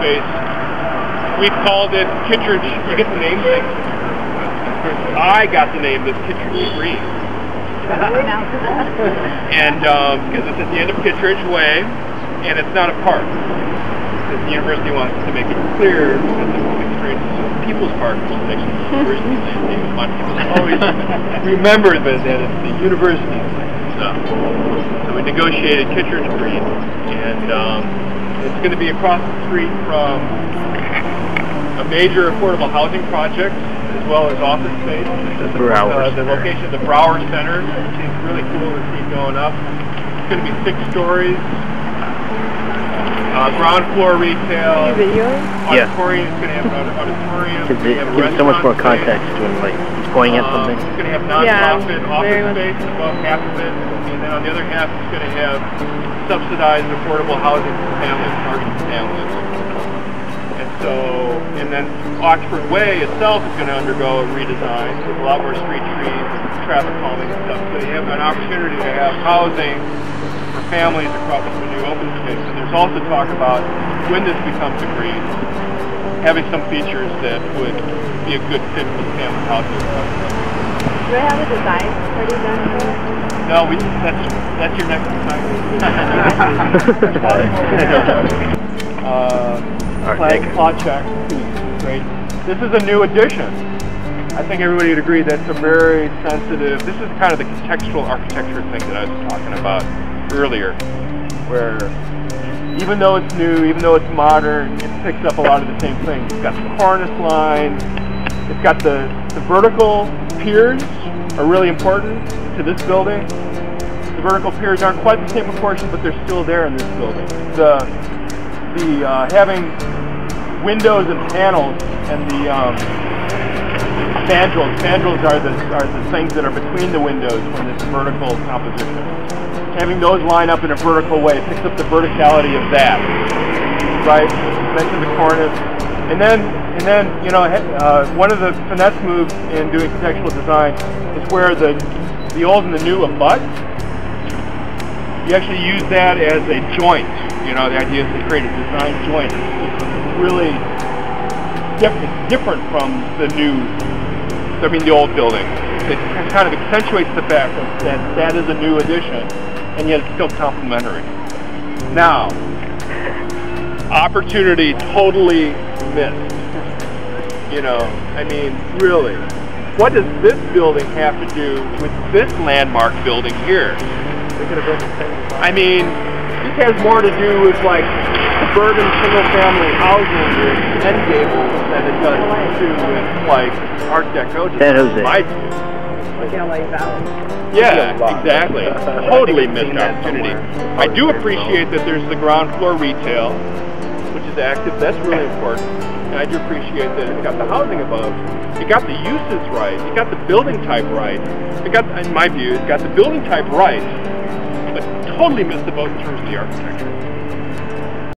space. We've called it Kittredge. You get the name thing? I got the name that's Kittredge Green. And because it's at the end of Kittredge Way, and it's not a park. Because the university wants to make it clear that the experience is People's Park, which is actually the university land. They want people to always remember that it's the university stuff. So we negotiated Kittredge Green, and it's going to be across the street from a major affordable housing project, as well as office space. The location of the Brower Center, which is really cool to see going up. It's going to be 6 stories. Ground floor retail. Auditorium. It's going to have an auditorium. It gives so much more context when like it's going at something. It's going to have non-profit office space, about half of it, and then on the other half it's going to have subsidized affordable housing for families, targeted families. And then Oxford Way itself is going to undergo a redesign with a lot more street trees, traffic calming and stuff. So you have an opportunity to have housing for families across the new open space. And there's also talk about, when this becomes a green, having some features that would be a good fit for family housing. Do I have a design already done? No, that's your next design. Plot check. Great. This is a new addition. I think everybody would agree that's a very sensitive. This is kind of the contextual architecture thing that I was talking about earlier, where even though it's new, even though it's modern, it picks up a lot of the same things. It's got the cornice line. It's got the vertical piers are really important to this building. The vertical piers aren't quite the same proportion, but they're still there in this building. Having windows and panels and the spandrels are the things that are between the windows when it's a vertical composition. Having those line up in a vertical way picks up the verticality of that, right? Mention the cornice, and then you know, one of the finesse moves in doing contextual design is where the old and the new abut. You actually use that as a joint. You know, the idea is to create a design joint. It's really different from the old building. It kind of accentuates the fact that is a new addition, and yet it's still complementary. Now, opportunity totally missed. You know, I mean, really, what does this building have to do with this landmark building here? I mean, this has more to do with like suburban single-family housing with end gables than it does to do with like Art Deco. San Jose. Like LA Valley. Yeah, exactly. Totally missed opportunity. I do appreciate that there's the ground floor retail, which is active. That's really important. And I do appreciate that it's got the housing above. It got the uses right. It got the building type right. It got, in my view, it got the building type right, but totally missed the boat in terms of the architecture.